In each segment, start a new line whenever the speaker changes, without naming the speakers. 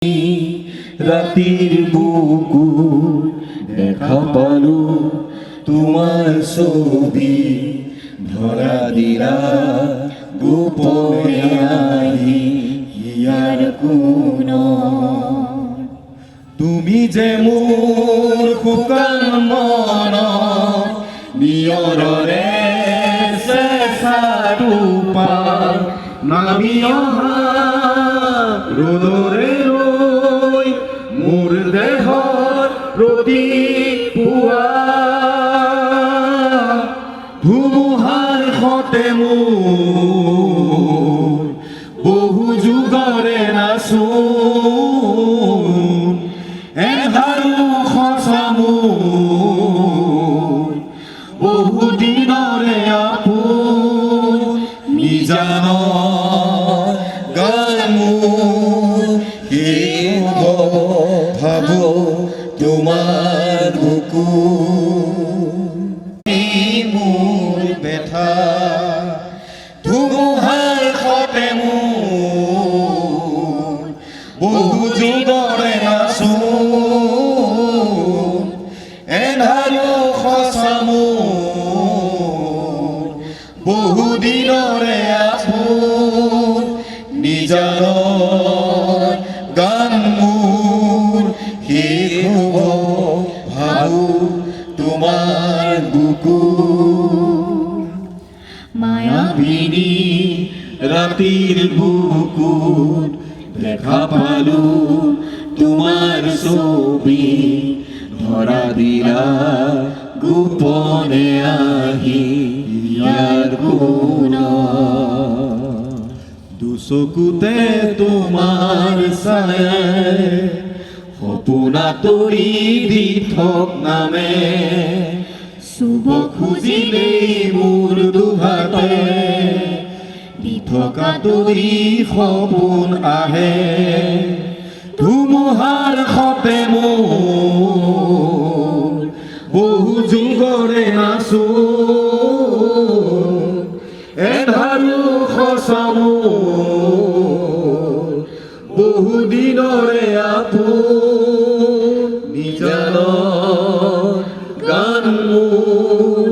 রাতির বুকু দেখা পালো তোমার ছবি ধরা দিলা গোপনে আহি ইয়ার কোন তুমি যে মোর শুকান মন নিয়ৰৰে চেঁচাটো পাৰ নামি অহা ৰ'দৰে ৰৈ মোৰ দেহত প্ৰতিপুৱা ধুমুহাৰ সতে মোৰ বহু যুগৰে নাচোন এধাৰো সঁচা মোৰ বহু দিনৰে আপোন নিজান গান মোৰ শেষ ভাবো তোমাৰ বুকু মোৰ বেথা ধুমুহাৰ সতে মোৰ বহু দিনৰে নাচোন এধাৰো সঁচা মোৰ বহু দিনৰে আপোন নিজান গান মোৰ শেষ হ'ব ভাবো তোমাৰ বুকু মায়াবিনী ৰাতিৰ বুকুত দেখা পালো তোমাৰ ছবি ধৰা দিলা গোপনে আহি ইয়াৰ কোন দুচকুতে তোমাৰ ছায়াই সপোন আঁতৰি দি থক নামে চুব খুজিলেই মোৰ দুহাতে দি থকা তৰি সপোন আহে ধুমুহাৰ সতে মোৰ বহু যুগৰে নাচোন এধাৰো সঁচা মোৰ বহু দিনৰে আপোন নিজান গান মোৰ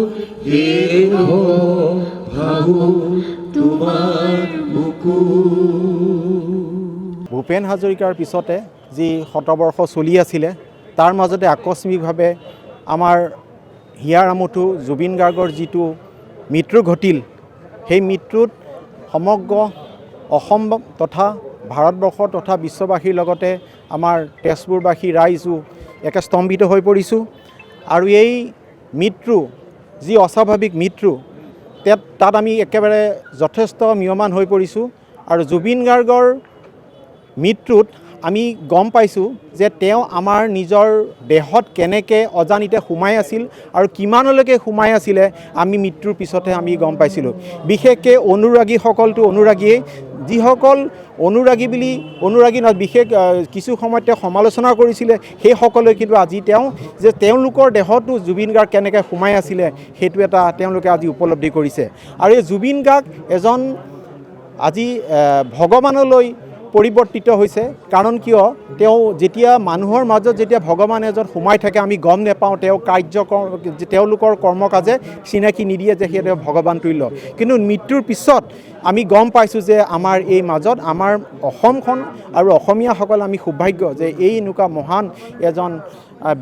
শেষ ভাবো তোমাৰ বুকু।
ভূপেন হাজৰিকাৰ পিছতে যি শতবৰ্ষ চলি আছিলে তাৰ মাজতে আকস্মিকভাৱে আমাৰ হিয়াৰ আমঠু জুবিন গাৰ্গৰ যিটো মৃত্যু ঘটিল সেই মৃত্যুত সমগ্ৰ অসম তথা ভাৰতবৰ্ষ তথা বিশ্ববাসীৰ লগতে আমাৰ তেজপুৰবাসী ৰাইজো একে স্তম্ভিত হৈ পৰিছোঁ। আৰু এই মৃত্যু যি অস্বাভাৱিক মৃত্যু তাত আমি একেবাৰে যথেষ্ট ম্ৰিয়মান হৈ পৰিছোঁ। আৰু জুবিন গাৰ্গৰ মৃত্যুত আমি গম পাইছোঁ যে তেওঁ আমাৰ নিজৰ দেহত কেনেকৈ অজানিতে সোমাই আছিল আৰু কিমানলৈকে সোমাই আছিলে আমি মৃত্যুৰ পিছতহে আমি গম পাইছিলোঁ। বিশেষকৈ অনুৰাগীসকলটো অনুৰাগীয়ে যিসকল অনুৰাগী নহয় বিশেষ কিছু সময়ত তেওঁ সমালোচনা কৰিছিলে সেইসকলে কিন্তু আজি যে তেওঁলোকৰ দেহতো জুবিন গাৰ্গ কেনেকৈ সোমাই আছিলে সেইটো এটা তেওঁলোকে আজি উপলব্ধি কৰিছে। আৰু এই জুবিন গাৰ্গ এজন আজি ভগৱানলৈ পৰিৱৰ্তিত হৈছে। কাৰণ কিয় তেওঁ যেতিয়া মানুহৰ মাজত যেতিয়া ভগৱান এজন সোমাই থাকে আমি গম নাপাওঁ তেওঁ তেওঁলোকৰ কৰ্ম কাজে চিনাকি নিদিয়ে যে সেই তেওঁ ভগৱান তুল্য। কিন্তু মৃত্যুৰ পিছত আমি গম পাইছোঁ যে আমাৰ এই মাজত আমাৰ অসমখন আৰু অসমীয়াসকল আমি সৌভাগ্য যে এই এনেকুৱা মহান এজন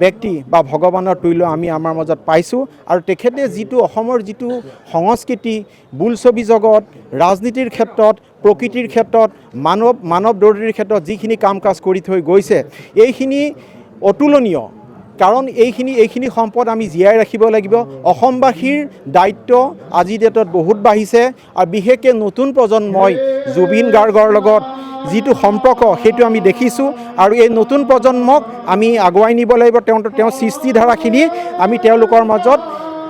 ব্যক্তি বা ভগৱানৰ তুল্য আমি আমাৰ মাজত পাইছোঁ। আৰু তেখেতে যিটো অসমৰ যিটো সংস্কৃতি বোলছবি জগত ৰাজনীতিৰ ক্ষেত্ৰত প্ৰকৃতিৰ ক্ষেত্ৰত মানৱ দৰ্দীৰ ক্ষেত্ৰত যিখিনি কাম কাজ কৰি থৈ গৈছে এইখিনি অতুলনীয়। কাৰণ এইখিনি সম্পদ আমি জীয়াই ৰাখিব লাগিব। অসমবাসীৰ দায়িত্ব আজিৰ ডেটত বহুত বাঢ়িছে আৰু বিশেষকৈ নতুন প্ৰজন্মই জুবিন গাৰ্গৰ লগত যিটো সম্পৰ্ক সেইটো আমি দেখিছোঁ। আৰু এই নতুন প্ৰজন্মক আমি আগুৱাই নিব লাগিব। তেওঁৰ সৃষ্টিধাৰাখিনি আমি তেওঁলোকৰ মাজত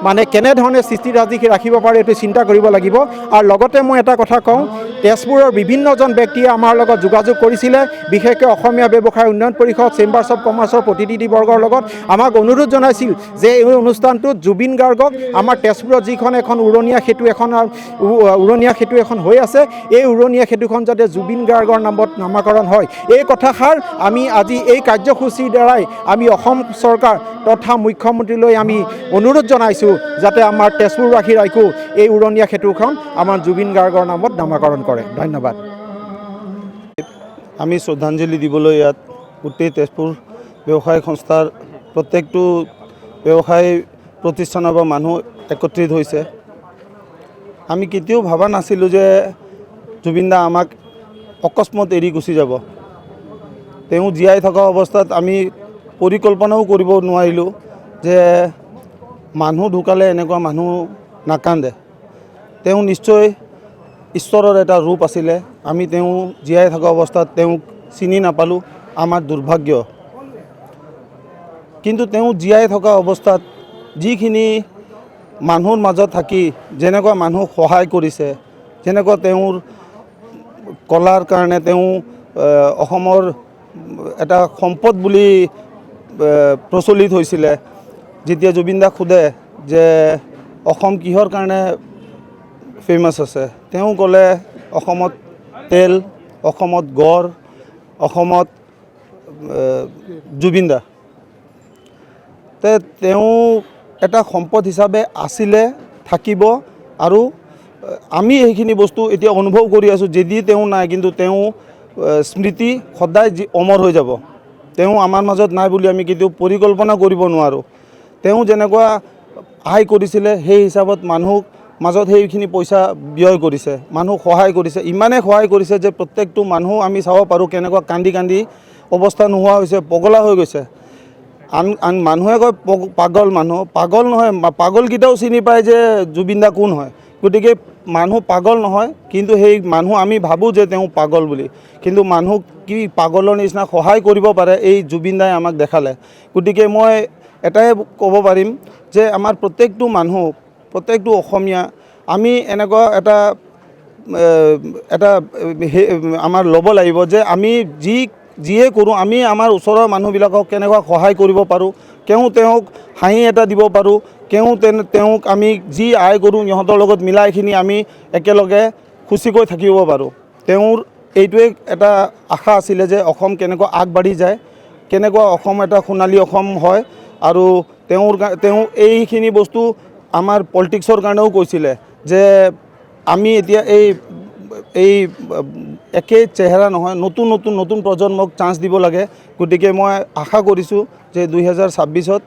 মানে কেনেধৰণে সৃষ্টিৰাজি ৰাখিব পাৰে এইটো চিন্তা কৰিব লাগিব। আৰু লগতে মই এটা কথা কওঁ, তেজপুৰৰ বিভিন্নজন ব্যক্তিয়ে আমাৰ লগত যোগাযোগ কৰিছিলে, বিশেষকৈ অসমীয়া ব্যৱসায় উন্নয়ন পৰিষদ, চেম্বাৰ্ছ অফ কমাৰ্চৰ প্ৰতিনিধিবৰ্গৰ লগত আমাক অনুৰোধ জনাইছিল যে এই অনুষ্ঠানটোত জুবিন গাৰ্গক আমাৰ তেজপুৰত যিখন এখন উৰণীয়া সেতু এখন হৈ আছে, এই উৰণীয়া সেতুখন যাতে জুবিন গাৰ্গৰ নামত নামাকৰণ হয়, এই কথাষাৰ আমি আজি এই কাৰ্যসূচীৰ দ্বাৰাই আমি অসম চৰকাৰ তথা মুখ্যমন্ত্ৰীলৈ আমি অনুৰোধ জনাইছোঁ যাতে আমাৰ তেজপুৰবাসী ৰাইজো এই উৰণীয়া সেতুখন আমাৰ জুবিন গাৰ্গৰ নামত নামাকৰণ কৰে। ধন্যবাদ।
আমি শ্ৰদ্ধাঞ্জলি দিবলৈ ইয়াত গোটেই তেজপুৰ ব্যৱসায়িক সংস্থাৰ প্ৰত্যেকটো ব্যৱসায় প্ৰতিষ্ঠানৰ পৰা মানুহ একত্ৰিত হৈছে। আমি কেতিয়াও ভবা নাছিলোঁ যে জুবিন দা আমাক অকস্মাত এৰি গুচি যাব। তেওঁ জীয়াই থকা অৱস্থাত আমি পৰিকল্পনাও কৰিব নোৱাৰিলোঁ যে মানুহ ঢুকালে এনেকুৱা মানুহ নাকান্দে। তেওঁ নিশ্চয় ঈশ্বৰৰ এটা ৰূপ আছিলে। আমি তেওঁ জীয়াই থকা অৱস্থাত তেওঁক চিনি নাপালোঁ, আমাৰ দুৰ্ভাগ্য। কিন্তু তেওঁ জীয়াই থকা অৱস্থাত যিখিনি মানুহৰ মাজত থাকি যেনেকুৱা মানুহক সহায় কৰিছে, যেনেকুৱা তেওঁৰ কলাৰ কাৰণে তেওঁ অসমৰ এটা সম্পদ বুলি প্ৰচলিত হৈছিলে। যেতিয়া জুবিন দাক সোধে যে অসম কিহৰ কাৰণে ফেমাছ আছে, তেওঁ ক'লে অসমত তেল, অসমত গড়, অসমত জুবিন দা। তেওঁ এটা সম্পদ হিচাপে আছিলে, থাকিব, আৰু আমি এইখিনি বস্তু এতিয়া অনুভৱ কৰি আছোঁ। যদি তেওঁ নাই, কিন্তু তেওঁ স্মৃতি সদায় অমৰ হৈ যাব। তেওঁ আমাৰ মাজত নাই বুলি আমি কেতিয়াও পৰিকল্পনা কৰিব নোৱাৰোঁ। তেওঁ যেনেকুৱা আয় কৰিছিলে সেই হিচাপত মানুহক মাজত সেইখিনি পইচা ব্যয় কৰিছে, মানুহক সহায় কৰিছে, ইমানেই সহায় কৰিছে যে প্ৰত্যেকটো মানুহ আমি চাব পাৰোঁ কেনেকুৱা কান্দি কান্দি অৱস্থা নোহোৱা হৈছে, পগলা হৈ গৈছে। আন মানুহে কয় পাগল মানুহ, পাগল নহয়, পাগলকেইটাও চিনি পায় যে জুবিন দা কোন হয়। গতিকে মানুহ পাগল নহয়, কিন্তু সেই মানুহ আমি ভাবোঁ যে তেওঁ পাগল বুলি, কিন্তু মানুহক কি পাগলৰ নিচিনা সহায় কৰিব পাৰে এই জুবিন দাই আমাক দেখালে। গতিকে মই এটাই ক'ব পাৰিম যে আমাৰ প্ৰত্যেকটো মানুহ, প্ৰত্যেকটো অসমীয়া আমি এনেকুৱা এটা আমাৰ ল'ব লাগিব যে আমি যিয়ে কৰোঁ আমি আমাৰ ওচৰৰ মানুহবিলাকক কেনেকুৱা সহায় কৰিব পাৰোঁ, তেওঁক হাঁহি এটা দিব পাৰোঁ, তেওঁক আমি যি আয় কৰোঁ সিহঁতৰ লগত মিলাইখিনি আমি একেলগে খুচিকৈ থাকিব পাৰোঁ। তেওঁৰ এইটোৱে এটা আশা আছিলে যে অসম কেনেকুৱা আগবাঢ়ি যায়, কেনেকুৱা অসম এটা সোণালী অসম হয়। আৰু তেওঁ এইখিনি বস্তু আমাৰ পলিটিক্সৰ কাৰণেও কৈছিলে যে আমি এতিয়া এই একেই চেহেৰা নহয়, নতুন প্ৰজন্মক চান্স দিব লাগে। গতিকে মই আশা কৰিছোঁ যে 2026ত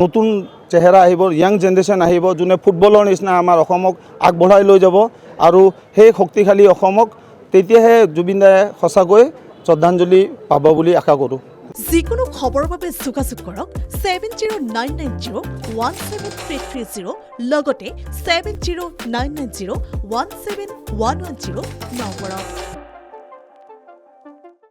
নতুন চেহেৰা আহিব, য়াং জেনেৰেশ্যন আহিব, যোনে ফুটবলৰ নিচিনা আমাৰ অসমক আগবঢ়াই লৈ যাব। আৰু সেই শক্তিশালী অসমক তেতিয়াহে জুবিন দায়ে সঁচাকৈ শ্ৰদ্ধাঞ্জলি পাব বুলি আশা কৰোঁ।
যিকোনো খবৰৰ বাবে যোগাযোগ কৰক 7090173330 লগতে 7099017110 নম্বৰত।